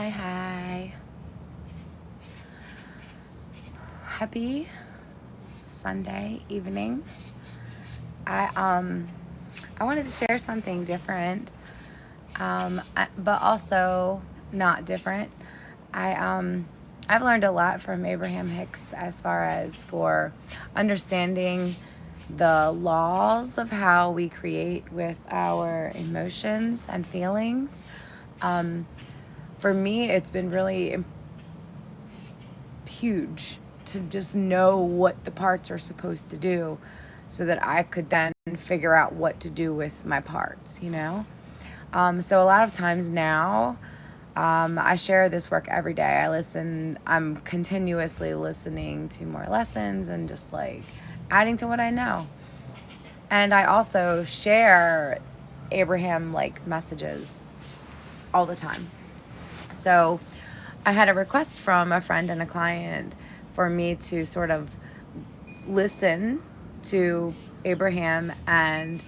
Hi. Happy Sunday evening. I wanted to share something different, but also not different. I've learned a lot from Abraham Hicks as far as for understanding the laws of how we create with our emotions and feelings. For me, it's been really huge to just know what the parts are supposed to do so that I could then figure out what to do with my parts, So a lot of times now, I share this work every day. I'm continuously listening to more lessons and just like adding to what I know. And I also share Abraham like messages all the time. So I had a request from a friend and a client for me to sort of listen to Abraham and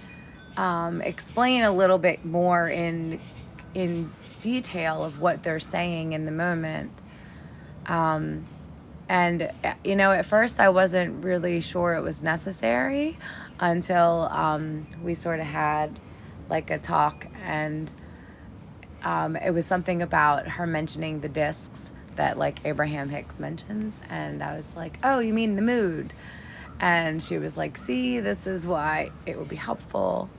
explain a little bit more in detail of what they're saying in the moment. And at first I wasn't really sure it was necessary until we sort of had like a talk, and it was something about her mentioning the discs that like Abraham Hicks mentions. And I was like, oh, you mean the mood? And she was like, see, this is why it would be helpful.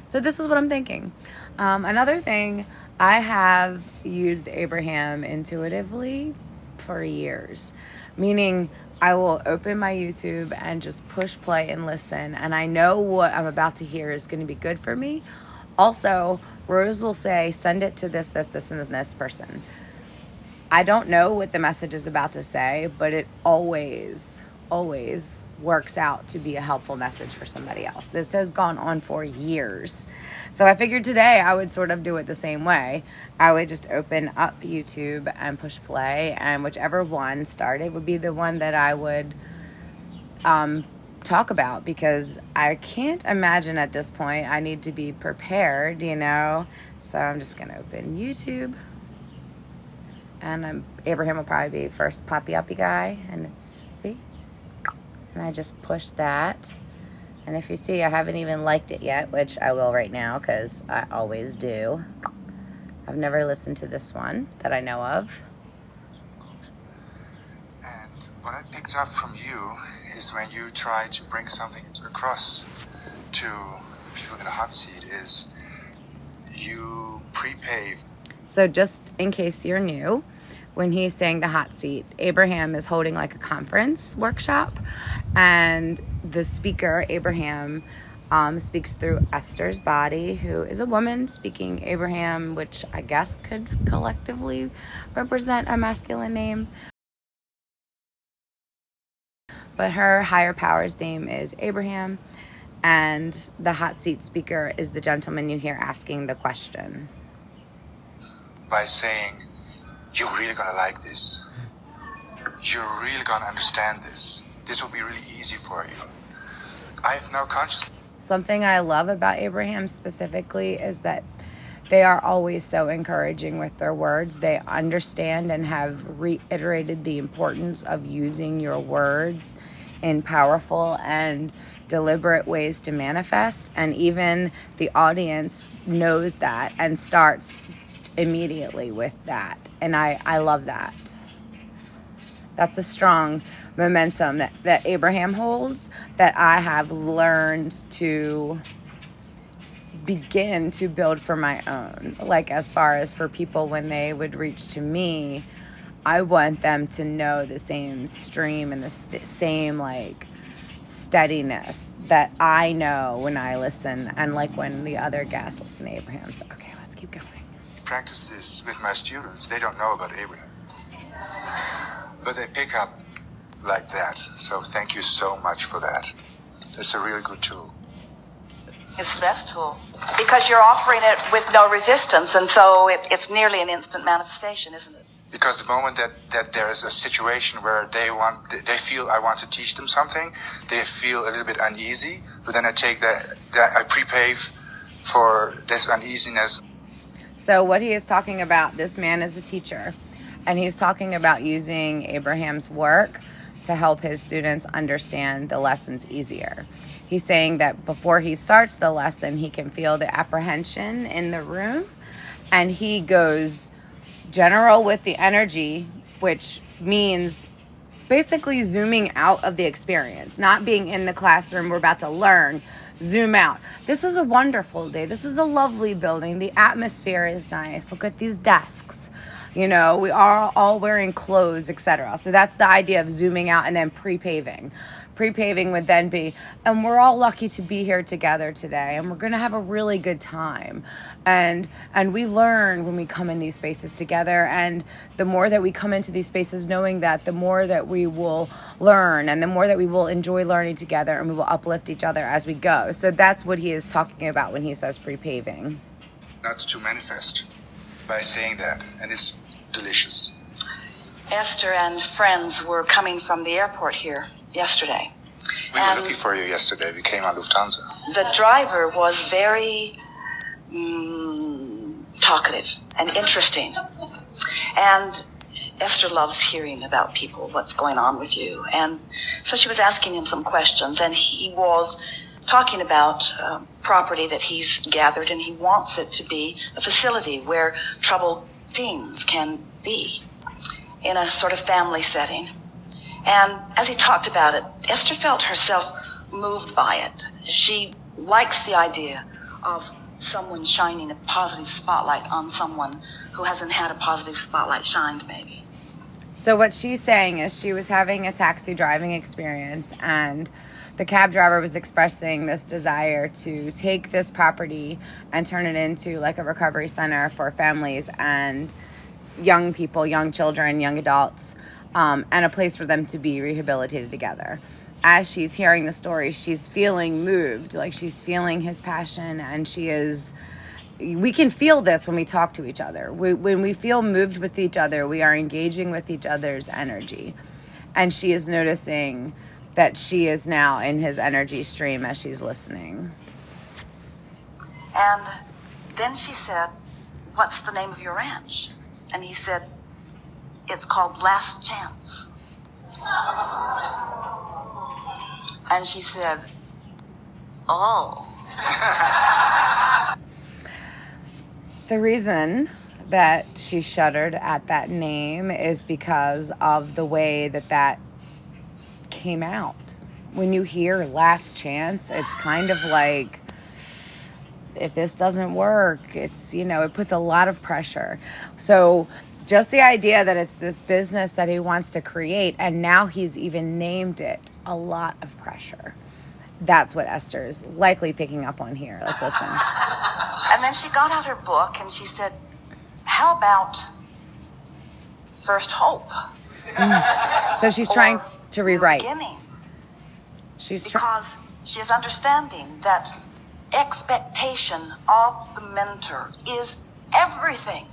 So this is what I'm thinking. Another thing, I have used Abraham intuitively for years, meaning I will open my YouTube and just push play and listen. And I know what I'm about to hear is going to be good for me. Also, Rose will say, send it to this, and this person. I don't know what the message is about to say, but it always works out to be a helpful message for somebody else. This has gone on for years. So I figured today I would sort of do it the same way. I would just open up YouTube and push play, and whichever one started would be the one that I would talk about, because I can't imagine at this point I need to be prepared, So I'm just going to open YouTube. And Abraham will probably be first poppy uppy guy. And see? And I just push that. And if you see, I haven't even liked it yet, which I will right now because I always do. I've never listened to this one that I know of. And what I picked up from you is when you try to bring something across to people in a hot seat is you prepave. So just in case you're new, when he's saying the hot seat, Abraham is holding like a conference workshop, and the speaker, Abraham, speaks through Esther's body, who is a woman speaking Abraham, which I guess could collectively represent a masculine name. But her higher power's name is Abraham, and the hot seat speaker is the gentleman you hear asking the question. By saying, you're really going to like this. You're really going to understand this. This will be really easy for you. I have no consciousness. Something I love about Abraham specifically is that they are always so encouraging with their words. They understand and have reiterated the importance of using your words in powerful and deliberate ways to manifest. And even the audience knows that and starts immediately with that. And I love that. That's a strong momentum that Abraham holds that I have learned to begin to build for my own. Like, as far as for people, when they would reach to me, I want them to know the same stream and the same like steadiness that I know when I listen, and like when the other guests listen to Abraham. So okay, let's keep going. Practice this with my students. They don't know about Abraham, but they pick up like that. So thank you so much for that. It's a really good tool. It's the best tool because you're offering it with no resistance, and so it's nearly an instant manifestation, isn't it? Because the moment that there is a situation where they feel I want to teach them something, they feel a little bit uneasy, but then I take that I prepave for this uneasiness. So what he is talking about, this man is a teacher, and he's talking about using Abraham's work to help his students understand the lessons easier. He's saying that before he starts the lesson, he can feel the apprehension in the room, and he goes general with the energy, which means basically zooming out of the experience, not being in the classroom. We're about to learn. Zoom out. This is a wonderful day. This is a lovely building. The atmosphere is nice. Look at these desks. You know, we are all wearing clothes, etc. So that's the idea of zooming out, and then pre-paving. Pre-paving would then be, and we're all lucky to be here together today, and we're going to have a really good time. And we learn when we come in these spaces together, and the more that we come into these spaces knowing that, the more that we will learn, and the more that we will enjoy learning together, and we will uplift each other as we go. So that's what he is talking about when he says pre-paving. Not to manifest by saying that, and it's delicious. Esther and friends were coming from the airport here yesterday. We were looking for you yesterday. We came on Lufthansa. The driver was very talkative and interesting. And Esther loves hearing about people, what's going on with you. And so she was asking him some questions, and he was talking about property that he's gathered, and he wants it to be a facility where troubled teens can be in a sort of family setting. And as he talked about it, Esther felt herself moved by it. She likes the idea of someone shining a positive spotlight on someone who hasn't had a positive spotlight shined, maybe. So what she's saying is she was having a taxi driving experience, and the cab driver was expressing this desire to take this property and turn it into like a recovery center for families and young people, young children, young adults, and a place for them to be rehabilitated together. As she's hearing the story, she's feeling moved, like she's feeling his passion, and we can feel this when we talk to each other. When we feel moved with each other, we are engaging with each other's energy. And she is noticing that she is now in his energy stream as she's listening. And then she said, "What's the name of your ranch?" And he said, "It's called Last Chance." And she said, "Oh." The reason that she shuddered at that name is because of the way that came out. When you hear Last Chance, it's kind of like, if this doesn't work, it's, it puts a lot of pressure. So just the idea that it's this business that he wants to create, and now he's even named it, a lot of pressure. That's what Esther's likely picking up on here. Let's listen. And then she got out her book and she said, "How about First Hope?" So she's trying to rewrite. Beginning. Because she is understanding that expectation of the mentor is everything.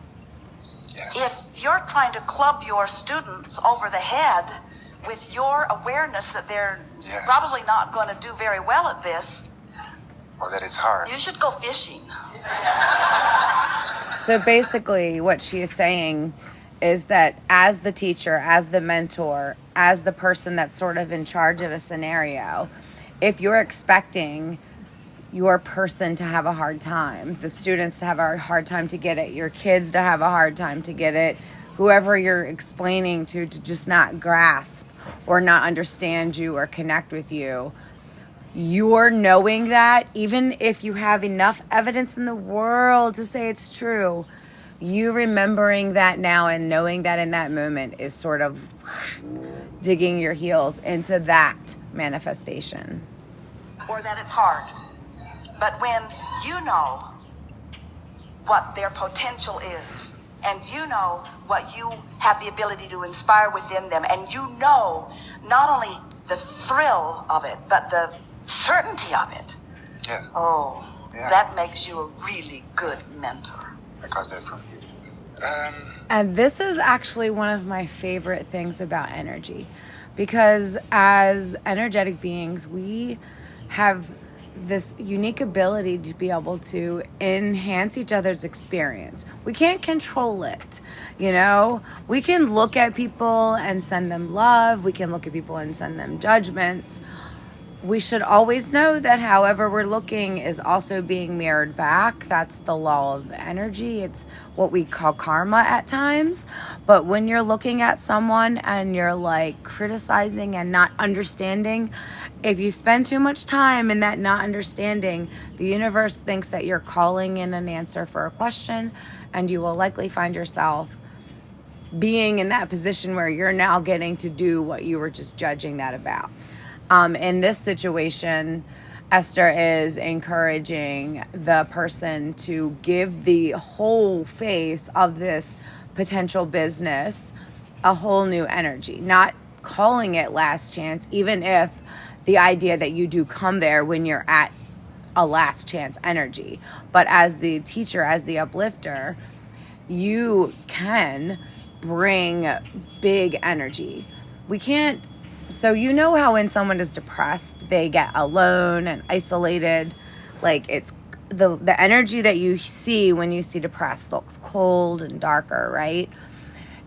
Yes. If you're trying to club your students over the head with your awareness that they're probably not going to do very well at this, or that it's hard, you should go fishing. So basically what she is saying is that as the teacher, as the mentor, as the person that's sort of in charge of a scenario, if you're expecting your person to have a hard time, the students to have a hard time to get it, your kids to have a hard time to get it, whoever you're explaining to just not grasp or not understand you or connect with you, you're knowing that, even if you have enough evidence in the world to say it's true, you remembering that now and knowing that in that moment is sort of digging your heels into that manifestation. Or that it's hard. But when you know what their potential is, and you know what you have the ability to inspire within them, and you know not only the thrill of it, but the certainty of it. Yes. Oh, yeah. That makes you a really good mentor. I got that from you. And this is actually one of my favorite things about energy, because as energetic beings, we have this unique ability to be able to enhance each other's experience. We can't control it, you know? We can look at people and send them love. We can look at people and send them judgments. We should always know that however we're looking is also being mirrored back. That's the law of energy. It's what we call karma at times. But when you're looking at someone and you're like criticizing and not understanding, if you spend too much time in that not understanding, the universe thinks that you're calling in an answer for a question, and you will likely find yourself being in that position where you're now getting to do what you were just judging that about. In this situation, Esther is encouraging the person to give the whole face of this potential business a whole new energy, not calling it last chance, even if the idea that you do come there when you're at a last chance energy. But as the teacher, as the uplifter, you can bring big energy. We can't. So you know how when someone is depressed, they get alone and isolated. Like it's the energy that you see when you see depressed looks cold and darker, right?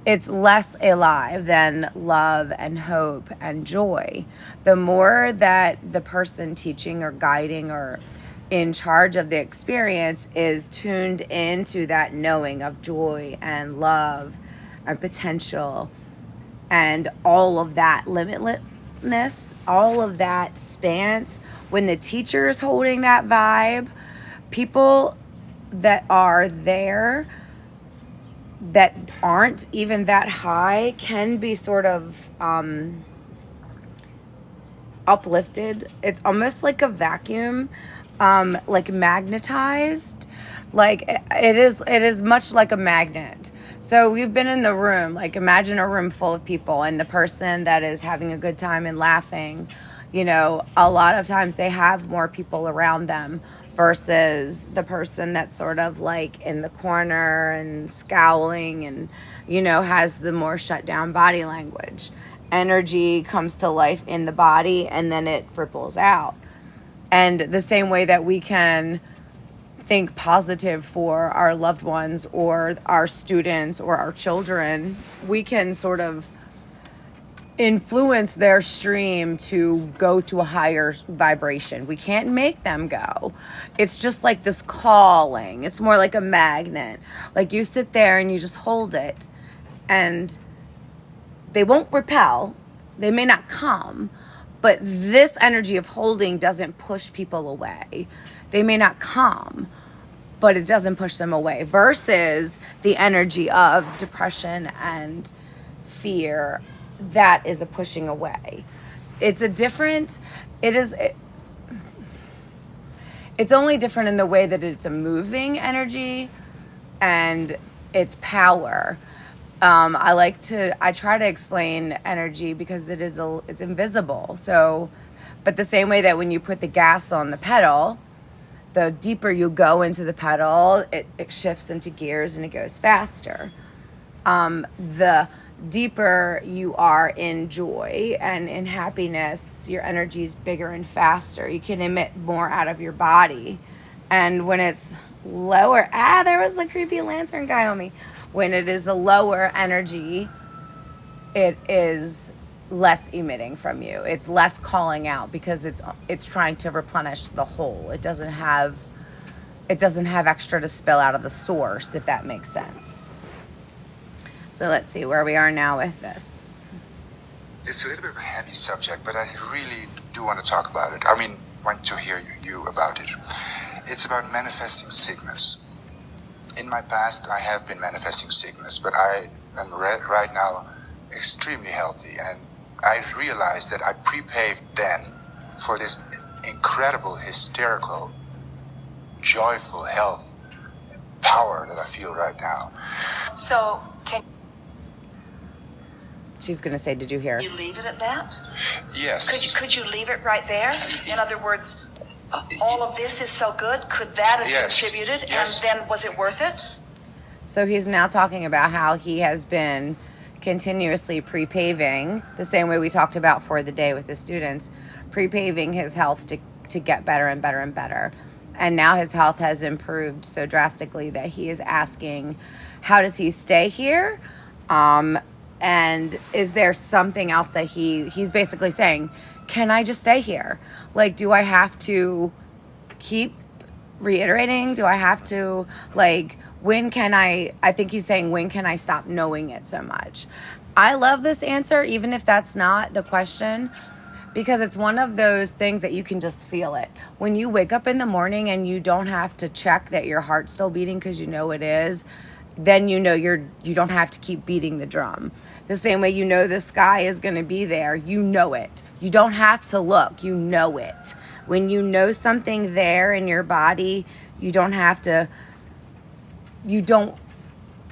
It's less alive than love and hope and joy. The more that the person teaching or guiding or in charge of the experience is tuned into that knowing of joy and love and potential and all of that limitlessness, all of that spans, when the teacher is holding that vibe, people that are there that aren't even that high can be sort of uplifted. It's almost like a vacuum, like magnetized. Like it is much like a magnet. So we've been in the room, like imagine a room full of people, and the person that is having a good time and laughing, you know, a lot of times they have more people around them versus the person that's sort of like in the corner and scowling and, you know, has the more shut down body language. Energy comes to life in the body and then it ripples out. And the same way that we can think positive for our loved ones or our students or our children, we can sort of influence their stream to go to a higher vibration. We can't make them go. It's just like this calling. It's more like a magnet. Like you sit there and you just hold it and they won't repel. They may not come, but this energy of holding doesn't push people away. They may not come, but it doesn't push them away, versus the energy of depression and fear that is a pushing away. It's only different in the way that it's a moving energy and its power. I try to explain energy because it's invisible. So, but the same way that when you put the gas on the pedal, the deeper you go into the pedal, it shifts into gears and it goes faster. The deeper you are in joy and in happiness, your energy is bigger and faster. You can emit more out of your body. And when it's lower, there was the creepy lantern guy on me. When it is a lower energy, it is less emitting from you. It's less calling out because it's trying to replenish the whole. It doesn't have extra to spill out of the source, if that makes sense. So let's see where we are now with this. It's a little bit of a heavy subject, but I really do want to talk about it. I mean, want to hear you about it. It's about manifesting sickness. In my past, I have been manifesting sickness, but I am right now extremely healthy, and I realized that I prepaved then for this incredible, hysterical, joyful health and power that I feel right now. So, can She's going to say, did you hear? you leave it at that? Yes. Could you leave it right there? In other words, all of this is so good. Could that have contributed? Yes. And then was it worth it? So he's now talking about how he has been continuously pre-paving, the same way we talked about for the day with the students, pre-paving his health to get better and better and better. And now his health has improved so drastically that he is asking, how does he stay here? And is there something else that he's basically saying, can I just stay here? Like, do I have to keep reiterating? Do I have to, like, when can I think he's saying, when can I stop knowing it so much? I love this answer, even if that's not the question, because it's one of those things that you can just feel it. When you wake up in the morning and you don't have to check that your heart's still beating because you know it is, then you know you don't have to keep beating the drum. The same way you know the sky is going to be there, you know it. You don't have to look, you know it. When you know something there in your body, you don't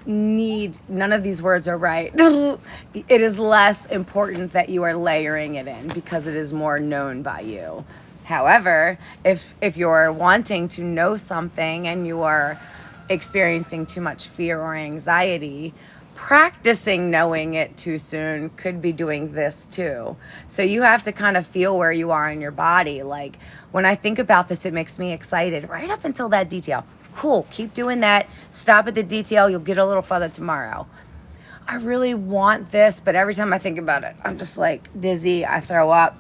need, none of these words are right. It is less important that you are layering it in because it is more known by you. However, if you're wanting to know something and you are experiencing too much fear or anxiety, practicing knowing it too soon could be doing this too. So you have to kind of feel where you are in your body. Like, when I think about this, it makes me excited right up until that detail. Cool, keep doing that. Stop at the detail. You'll get a little further tomorrow. I really want this, but every time I think about it, I'm just like dizzy. I throw up.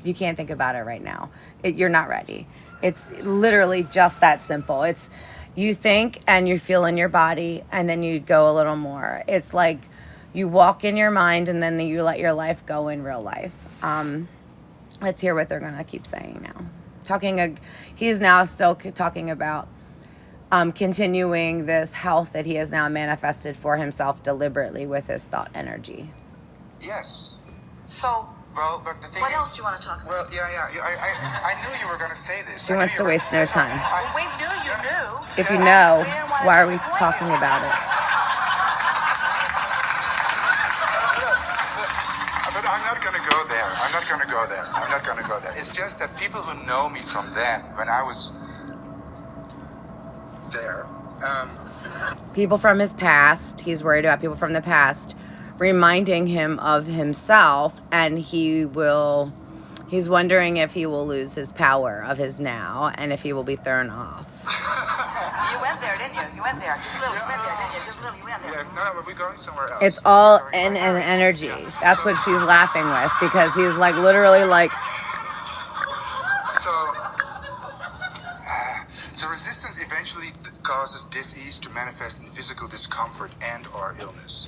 You can't think about it right now. You're not ready. It's literally just that simple. It's you think and you feel in your body, and then you go a little more. It's like you walk in your mind, and then you let your life go in real life. Let's hear what they're going to keep saying now. He's now still talking about continuing this health that he has now manifested for himself deliberately with his thought energy. Yes. So, Well, but the thing what is, else do you want to talk about? Well, I knew you were going to say this. She wants to waste no time. Well, we knew you knew. If you know, why are we talking about it? But I'm not going to go there. I'm not going to go there. It's just that people who know me from then, when I was there, People from his past, he's worried about people from the past reminding him of himself, and he's wondering if he will lose his power of his now and if he will be thrown off. You went there, didn't you? You went there. Just a little. You went there, didn't you? Just a little. You went there. Yes, no, but we're going somewhere else. It's all in an energy. That's what she's laughing with, because he's like literally like, So resistance eventually causes dis-ease to manifest in physical discomfort and or illness.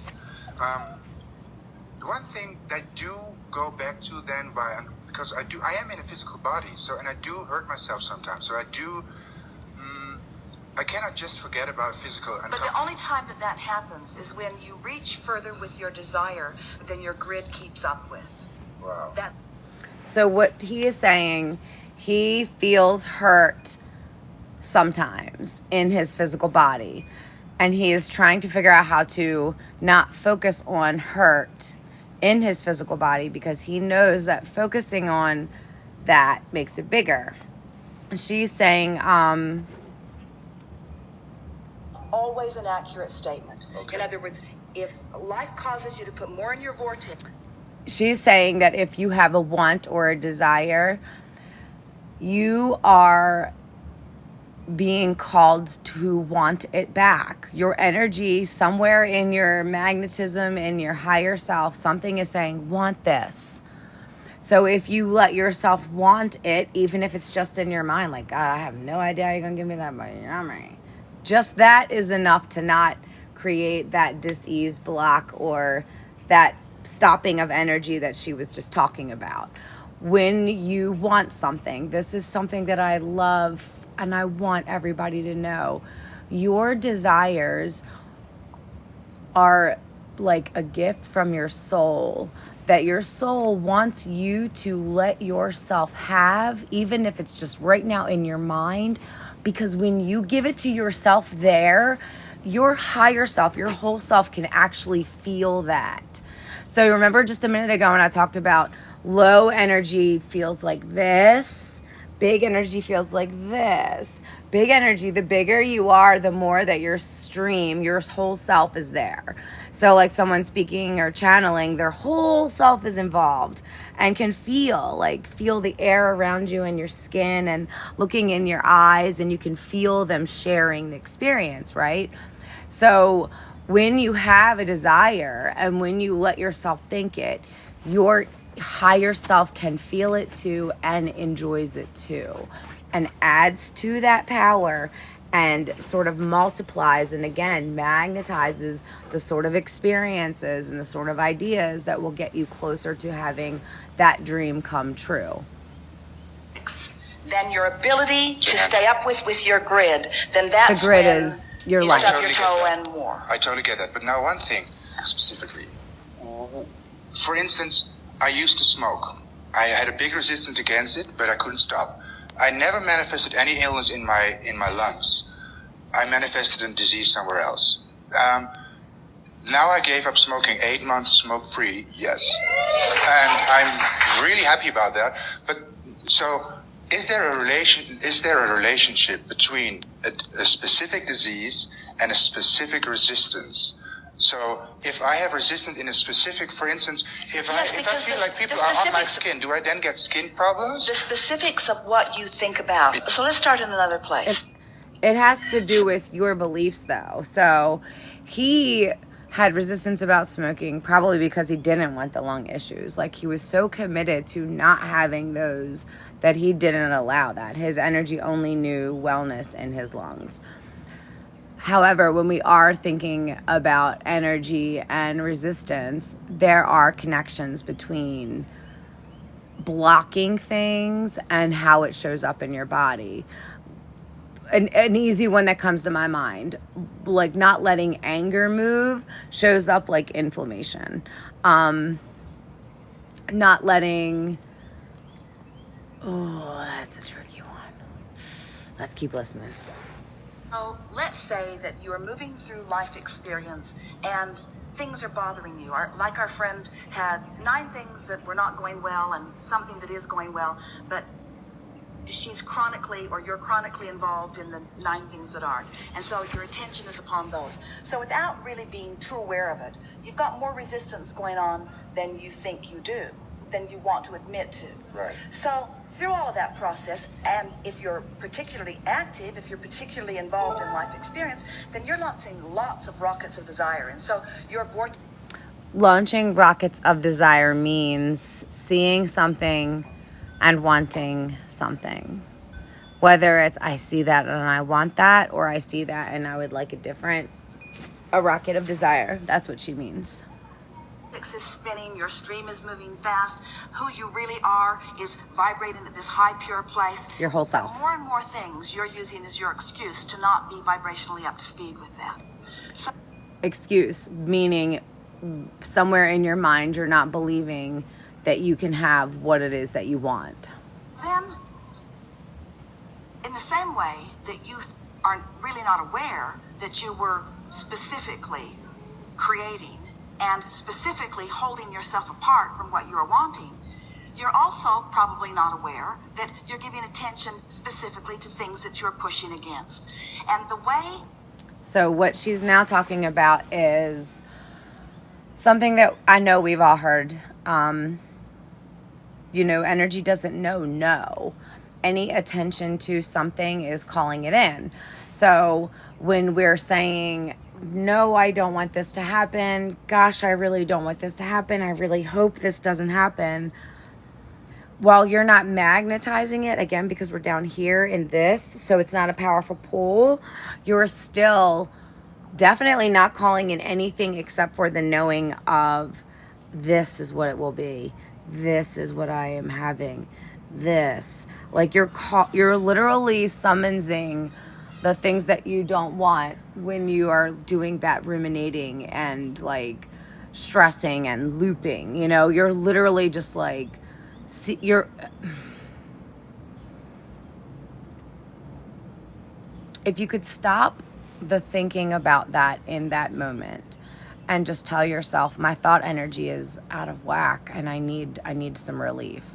One thing that I do go back to then, because I am in a physical body, and I do hurt myself sometimes. So I cannot just forget about physical But uncomfort. the only time that happens is when you reach further with your desire than your grid keeps up with. Wow. so what he is saying, he feels hurt sometimes in his physical body, and he is trying to figure out how to not focus on hurt in his physical body, because he knows that focusing on that makes it bigger. She's saying, Always an accurate statement. Okay. In other words, if life causes you to put more in your vortex, she's saying that if you have a want or a desire, you are being called to want it back. Your energy, somewhere in your magnetism, in your higher self, something is saying, want this. So if you let yourself want it, even if it's just in your mind, like, God, I have no idea how you're going to give me that, but yummy. Just that is enough to not create that dis-ease block or that stopping of energy that she was just talking about. When you want something, this is something that I love and I want everybody to know. Your desires are like a gift from your soul, that your soul wants you to let yourself have, even if it's just right now in your mind. Because when you give it to yourself there, your higher self, your whole self can actually feel that. So remember just a minute ago when I talked about low energy feels like this, Big energy feels like this. Big energy, the bigger you are, the more that your stream, your whole self is there. So like someone speaking or channeling, their whole self is involved and can feel the air around you and your skin and looking in your eyes, and you can feel them sharing the experience, right? So when you have a desire and when you let yourself think it, your higher self can feel it too and enjoys it too, and adds to that power and sort of multiplies and again magnetizes the sort of experiences and the sort of ideas that will get you closer to having that dream come true. Then your ability to stay up with your grid, then that's the grid when is your you life. stub your toe and more. I totally get that. But now one thing specifically. For instance, I used to smoke. I had a big resistance against it, but I couldn't stop. I never manifested any illness in my lungs. I manifested a disease somewhere else. Now I gave up smoking 8 months smoke-free, yes. And I'm really happy about that. But so is there a relationship between a specific disease and a specific resistance? So if I have resistance in a specific, for instance, if I feel like people are on my skin, do I then get skin problems? The specifics of what you think about. So let's start in another place. It has to do with your beliefs, though. So he had resistance about smoking probably because he didn't want the lung issues. Like, he was so committed to not having those that he didn't allow that. His energy only knew wellness in his lungs. However, when we are thinking about energy and resistance, there are connections between blocking things and how it shows up in your body. An easy one that comes to my mind, like not letting anger move, shows up like inflammation. Not letting... Oh, that's a tricky one. Let's keep listening. So let's say that you are moving through life experience and things are bothering you. Like our friend had 9 things that were not going well and something that is going well, but she's chronically, or you're chronically involved in the 9 things that aren't. And so your attention is upon those. So without really being too aware of it, you've got more resistance going on than you think you do, than you want to admit to. Right. So through all of that process, and if you're particularly active, if you're particularly involved in life experience, then you're launching lots of rockets of desire. And so your vortex... Launching rockets of desire means seeing something and wanting something. Whether it's I see that and I want that, or I see that and I would like a rocket of desire. That's what she means. Is spinning, your stream is moving fast, who you really are is vibrating at this high pure place. Your whole self. More and more things you're using as your excuse to not be vibrationally up to speed with that. So, excuse, meaning somewhere in your mind you're not believing that you can have what it is that you want. then, in the same way that you are really not aware that you were specifically creating and specifically holding yourself apart from what you are wanting, you're also probably not aware that you're giving attention specifically to things that you're pushing against. And the way... So what she's now talking about is something that I know we've all heard. Energy doesn't know no. Any attention to something is calling it in. So when we're saying, no, I don't want this to happen. Gosh, I really don't want this to happen. I really hope this doesn't happen. While you're not magnetizing it, again, because we're down here in this, so it's not a powerful pull, you're still definitely not calling in anything except for the knowing of this is what it will be. This is what I am having. This. Like you're literally summoning the things that you don't want when you are doing that ruminating and like stressing and looping. You're literally just like, if you could stop the thinking about that in that moment and just tell yourself, my thought energy is out of whack and I need some relief.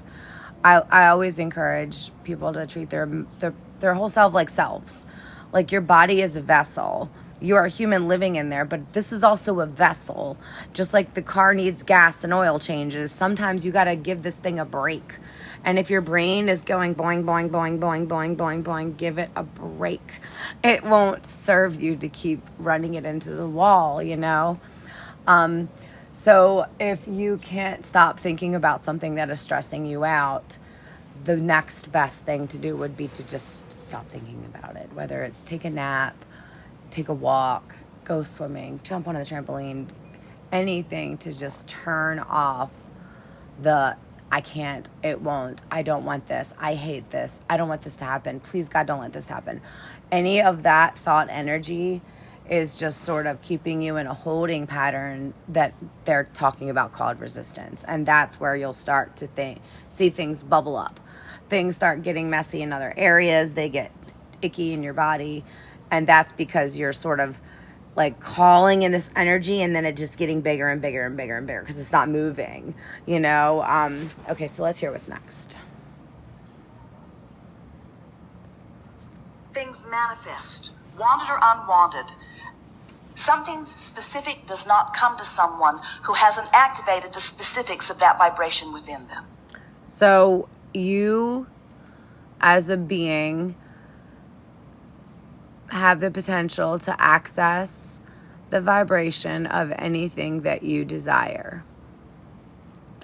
I always encourage people to treat their whole self like selves. Like, your body is a vessel. You are a human living in there, but this is also a vessel. Just like the car needs gas and oil changes, sometimes you got to give this thing a break. And if your brain is going boing, boing, boing, boing, boing, boing, boing, give it a break. It won't serve you to keep running it into the wall, you know? So if you can't stop thinking about something that is stressing you out, the next best thing to do would be to just stop thinking about it. Whether it's take a nap, take a walk, go swimming, jump on the trampoline, anything to just turn off the I can't, it won't, I don't want this, I hate this, I don't want this to happen, please God, don't let this happen. Any of that thought energy is just sort of keeping you in a holding pattern that they're talking about called resistance. And that's where you'll start to see things bubble up. Things start getting messy in other areas, they get icky in your body, and that's because you're sort of like calling in this energy and then it just getting bigger and bigger and bigger and bigger because it's not moving, you know? Okay, so let's hear what's next. Things manifest, wanted or unwanted. Something specific does not come to someone who hasn't activated the specifics of that vibration within them. So you, as a being, have the potential to access the vibration of anything that you desire.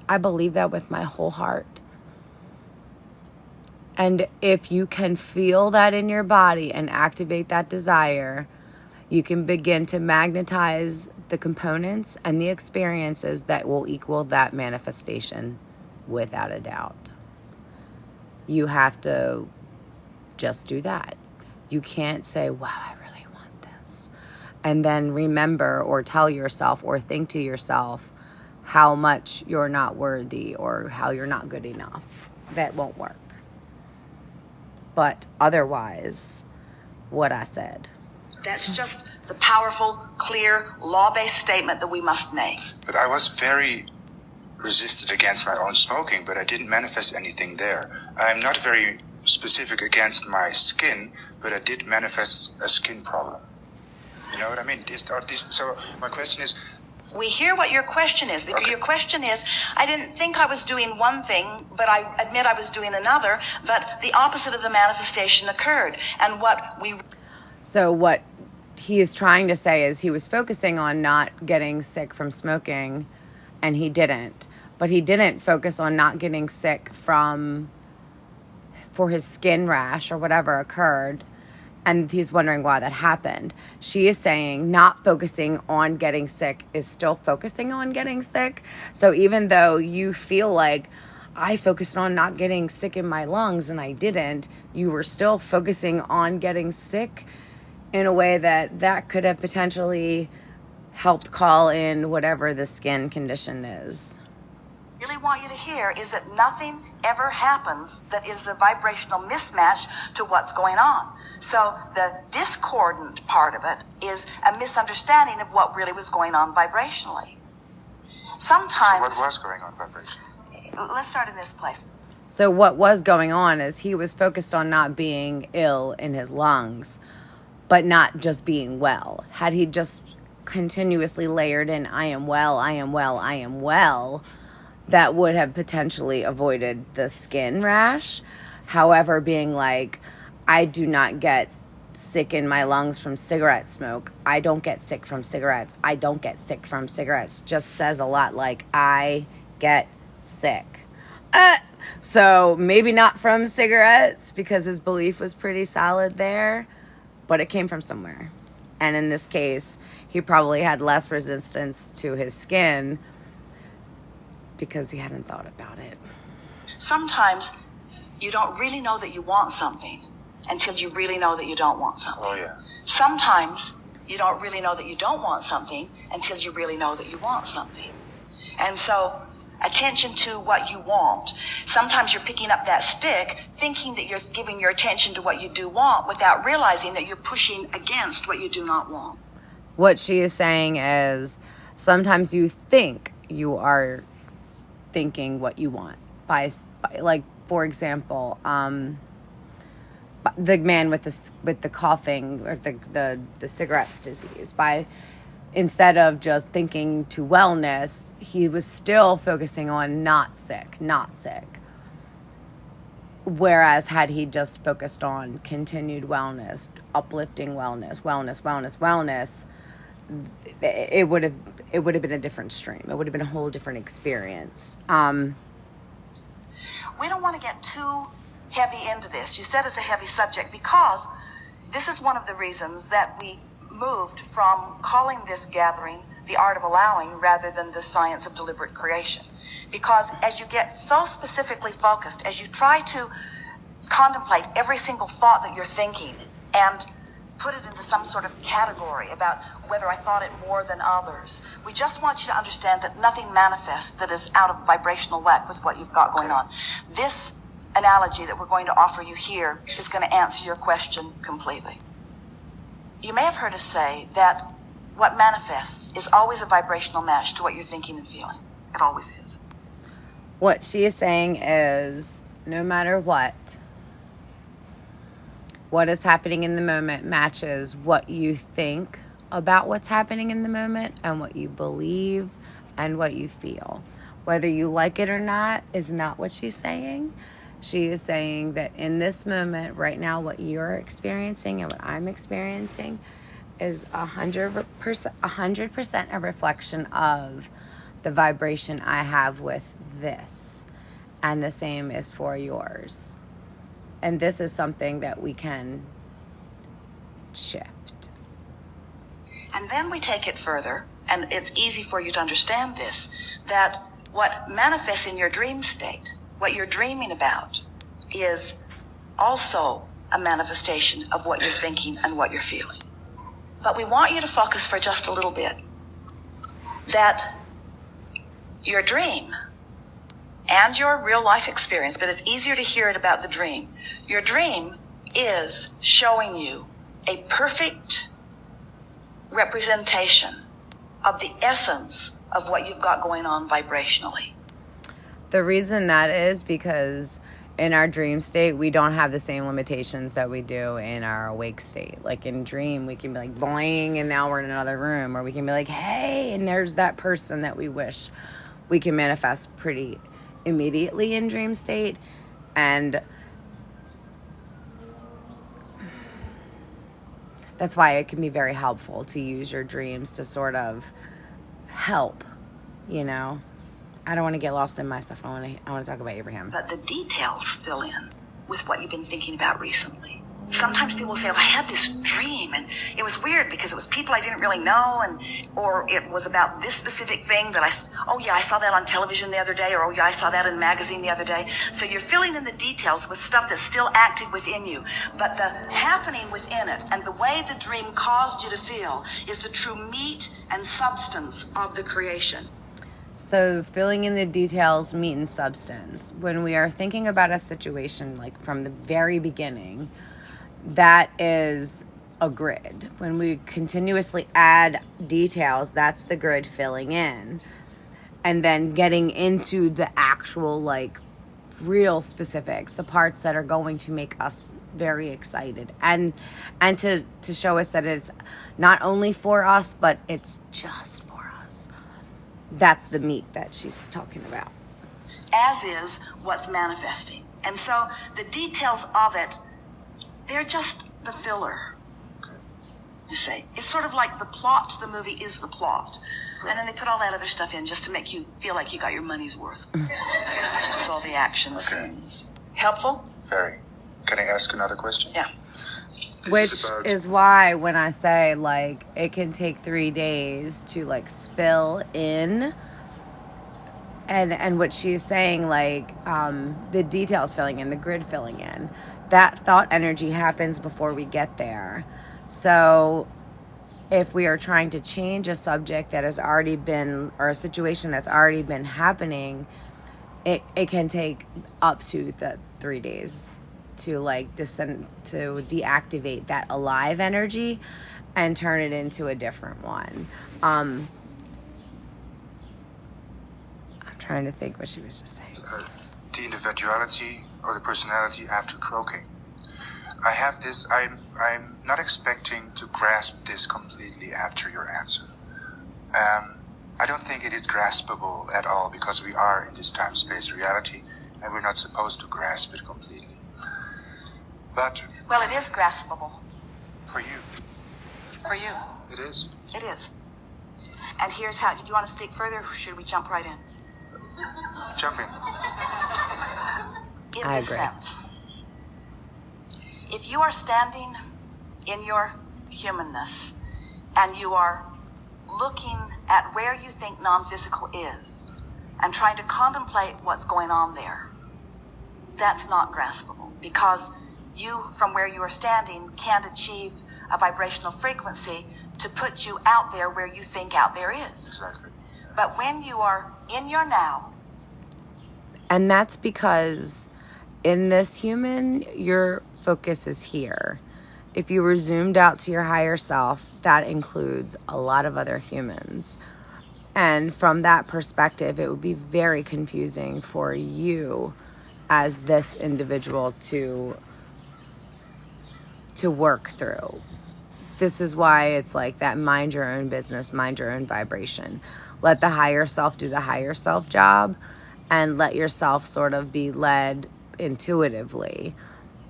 I believe that with my whole heart. And if you can feel that in your body and activate that desire, you can begin to magnetize the components and the experiences that will equal that manifestation without a doubt. You have to just do that. You can't say, wow, I really want this. And then remember or tell yourself or think to yourself how much you're not worthy or how you're not good enough. That won't work. But otherwise, what I said. That's just the powerful, clear, law-based statement that we must make. But I was very resisted against my own smoking, but I didn't manifest anything there. I'm not very specific against my skin, but I did manifest a skin problem. You know what I mean? So my question is... We hear what your question is, because your question is, I didn't think I was doing one thing, but I admit I was doing another, but the opposite of the manifestation occurred. And So what he is trying to say is he was focusing on not getting sick from smoking, and he didn't. But he didn't focus on not getting sick for his skin rash or whatever occurred. And he's wondering why that happened. She is saying not focusing on getting sick is still focusing on getting sick. So even though you feel like I focused on not getting sick in my lungs and I didn't, you were still focusing on getting sick in a way that could have potentially helped call in whatever the skin condition is. really want you to hear is that nothing ever happens that is a vibrational mismatch to what's going on. So the discordant part of it is a misunderstanding of what really was going on vibrationally. Sometimes... So what was going on vibrationally? Let's start in this place. So what was going on is he was focused on not being ill in his lungs, but not just being well. Had he just continuously layered in, I am well, I am well, I am well, that would have potentially avoided the skin rash. However, being like, I do not get sick in my lungs from cigarette smoke. I don't get sick from cigarettes. I don't get sick from cigarettes. Just says a lot like, I get sick. So maybe not from cigarettes because his belief was pretty solid there, but it came from somewhere. And in this case, he probably had less resistance to his skin because he hadn't thought about it. Sometimes you don't really know that you want something until you really know that you don't want something. Oh, yeah. Sometimes you don't really know that you don't want something until you really know that you want something. And so attention to what you want. Sometimes you're picking up that stick thinking that you're giving your attention to what you do want without realizing that you're pushing against what you do not want. What she is saying is sometimes you think you are thinking what you want by for example, the man with the coughing or the cigarettes disease, by instead of just thinking to wellness, he was still focusing on not sick. Whereas had he just focused on continued wellness, uplifting wellness, it would have been a different stream. It would have been a whole different experience. We don't want to get too heavy into this. You said it's a heavy subject because this is one of the reasons that we moved from calling this gathering the art of allowing rather than the science of deliberate creation. Because as you get so specifically focused, as you try to contemplate every single thought that you're thinking and put it into some sort of category about whether I thought it more than others, we just want you to understand that nothing manifests that is out of vibrational whack with what you've got going on. This analogy that we're going to offer you here is going to answer your question completely. You may have heard us say that what manifests is always a vibrational match to what you're thinking and feeling. It always is. What she is saying is, no matter what is happening in the moment matches what you think about what's happening in the moment and what you believe and what you feel. Whether you like it or not is not what she's saying. She is saying that in this moment right now, what you're experiencing and what I'm experiencing is 100% a reflection of the vibration I have with this, and the same is for yours. And this is something that we can shift. And then we take it further, and it's easy for you to understand this, that what manifests in your dream state, what you're dreaming about, is also a manifestation of what you're thinking and what you're feeling. But we want you to focus for just a little bit that your dream and your real life experience, but it's easier to hear it about the dream. Your dream is showing you a perfect representation of the essence of what you've got going on vibrationally. The reason that is because in our dream state, we don't have the same limitations that we do in our awake state. Like in dream, we can be like boing, and now we're in another room, or we can be like, hey, and there's that person that we wish. We can manifest pretty immediately in dream state, and that's why it can be very helpful to use your dreams to sort of help, you know. I don't want to get lost in my stuff. I want to talk about Abraham. But the details fill in with what you've been thinking about recently. Sometimes people say, well, I had this dream, and it was weird because it was people I didn't really know, or it was about this specific thing that I saw that on television the other day, or I saw that in a magazine the other day. So you're filling in the details with stuff that's still active within you. But the happening within it and the way the dream caused you to feel is the true meat and substance of the creation. So filling in the details, meat and substance. When we are thinking about a situation, like from the very beginning, that is a grid. When we continuously add details, that's the grid filling in. And then getting into the actual, like, real specifics, the parts that are going to make us very excited. And to show us that it's not only for us, but it's just for us. That's the meat that she's talking about. As is what's manifesting. And so the details of it, they're just the filler. You see, it's sort of like the plot to the movie is the plot. And then they put all that other stuff in just to make you feel like you got your money's worth. With all the action scenes. Helpful? Very. Can I ask another question? Yeah. Which is why when I say, like, it can take 3 days to, like, spill in, and what she's saying, like, the details filling in, the grid filling in, that thought energy happens before we get there. So if we are trying to change a subject that has already been, or a situation that's already been happening, it can take up to the 3 days to, like, deactivate that alive energy and turn it into a different one. I'm trying to think what she was just saying. The individuality or the personality after croaking. I have this, I'm not expecting to grasp this completely after your answer. I don't think it is graspable at all because we are in this time-space reality and we're not supposed to grasp it completely. But Well, it is graspable. for you, For you. it is. It is. And here's how. Do you want to speak further or should we jump right in? Jump in. In I this agree. sense, if you are standing in your humanness and you are looking at where you think non-physical is and trying to contemplate what's going on there, that's not graspable because you, from where you are standing, can't achieve a vibrational frequency to put you out there where you think out there is. Exactly. But when you are in your now, And that's because in this human, your focus is here. If you were zoomed out to your higher self, that includes a lot of other humans. And from that perspective, it would be very confusing for you as this individual to work through. This is why it's like that mind your own business, mind your own vibration. Let the higher self do the higher self job and let yourself sort of be led intuitively.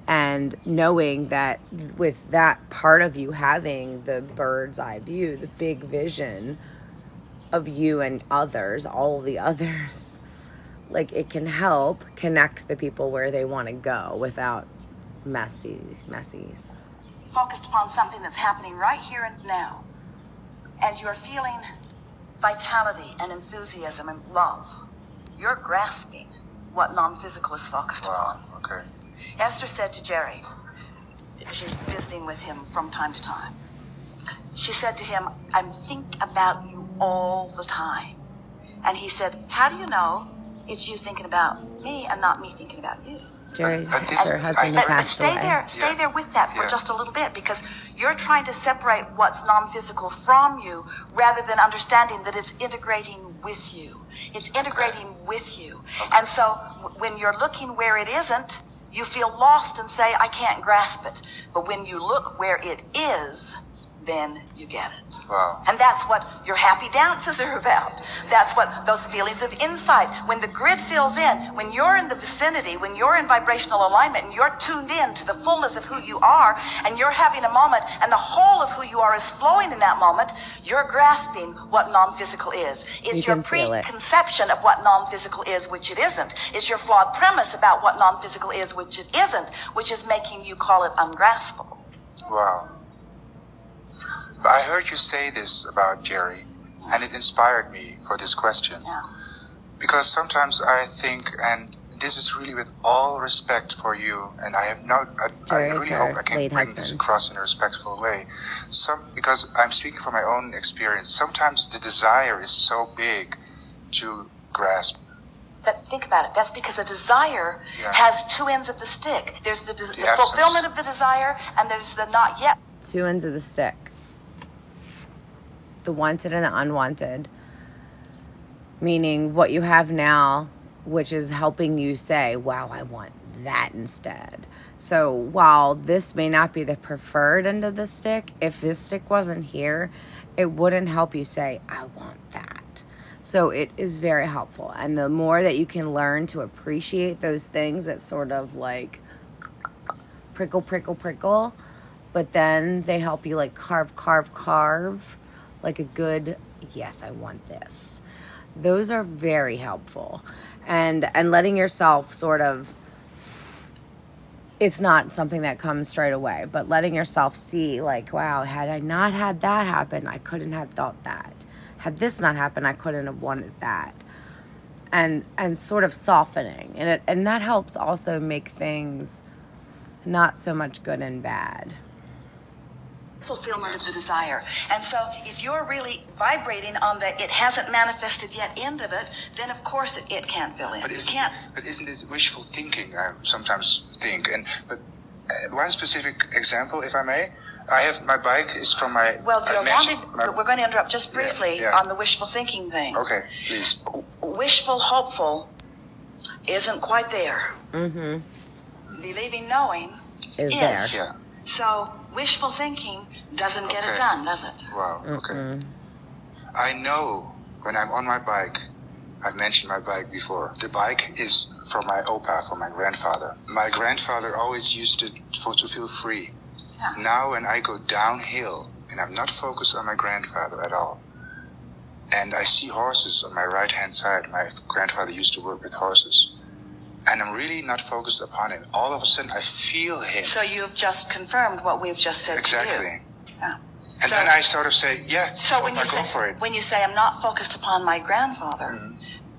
And knowing that with that part of you having the bird's eye view, the big vision of you and others, all the others, like it can help connect the people where they want to go without messies. focused upon something that's happening right here and now, and you're feeling vitality and enthusiasm and love, you're grasping what non-physical is focused upon. Wow, okay. Esther said to Jerry, she's visiting with him from time to time, she said to him, I think about you all the time. And he said, how do you know it's you thinking about me and not me thinking about you? Jerry, this- her husband I- who But passed stay away. there, stay Yeah. there with that for Yeah. just a little bit, because you're trying to separate what's non-physical from you rather than understanding that it's integrating with you. It's integrating with you. Okay. And so when you're looking where it isn't, you feel lost and say, I can't grasp it. But when you look where it is, then you get it. Wow. And that's what your happy dances are about. That's what those feelings of insight. When the grid fills in, when you're in the vicinity, when you're in vibrational alignment and you're tuned in to the fullness of who you are and you're having a moment and the whole of who you are is flowing in that moment, you're grasping what non-physical is. It's You your can feel it. preconception of what non-physical is, which it isn't. It's your flawed premise about what non-physical is, which it isn't, which is making you call it ungraspable. Wow. But I heard you say this about Jerry, and it inspired me for this question. Yeah. Because sometimes I think, and this is really with all respect for you, and I have not, I Jerry is really her hope I can late bring this husband. across in a respectful way. Because I'm speaking from my own experience, sometimes the desire is so big to grasp. But think about it. That's because a desire Yeah. has two ends of the stick. There's the absence. fulfillment of the desire, and there's the not yet. Two ends of the stick. The wanted and the unwanted. Meaning what you have now, which is helping you say, wow, I want that instead. So while this may not be the preferred end of the stick, if this stick wasn't here, it wouldn't help you say, I want that. So it is very helpful. And the more that you can learn to appreciate those things that sort of like prickle, prickle, prickle, but then they help you like carve, like a good, yes, I want this. Those are very helpful. And letting yourself sort of, it's not something that comes straight away, but letting yourself see like, wow, had I not had that happen, I couldn't have thought that. Had this not happened, I couldn't have wanted that. And sort of softening. And that helps also make things not so much good and bad. Fulfillment of the desire. And so if you're really vibrating on the it hasn't manifested yet end of it, then of course it can't fill in. But You isn't, can't. but isn't it wishful thinking? I sometimes think. But one specific example, if I may, I have my bike is from my. Well, I you mentioned wanted, my- but we're going to interrupt just briefly yeah. on the wishful thinking thing. Okay, please. Wishful hopeful isn't quite there. Believing knowing Is there. Yeah. So wishful thinking doesn't get Okay. it done, does it? Wow. Okay. I know when I'm on my bike, I've mentioned my bike before. The bike is from my opa, from my grandfather. My grandfather always used it to feel free. Yeah. Now when I go downhill and I'm not focused on my grandfather at all, and I see horses on my right-hand side, my grandfather used to work with horses, and I'm really not focused upon it, all of a sudden I feel him. So you've just confirmed what we've just said to you. Exactly. Yeah. And So- then I sort of say, yeah, So when I you go for it. when you say I'm not focused upon my grandfather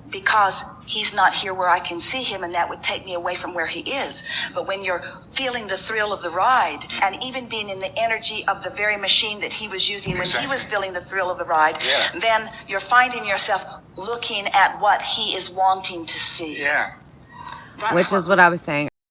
because he's not here where I can see him and that would take me away from where he is. But when you're feeling the thrill of the ride and even being in the energy of the very machine that he was using when he was Exactly. feeling the thrill of the ride, Yeah. then you're finding yourself looking at what he is wanting to see. Yeah. That's Which is what I was saying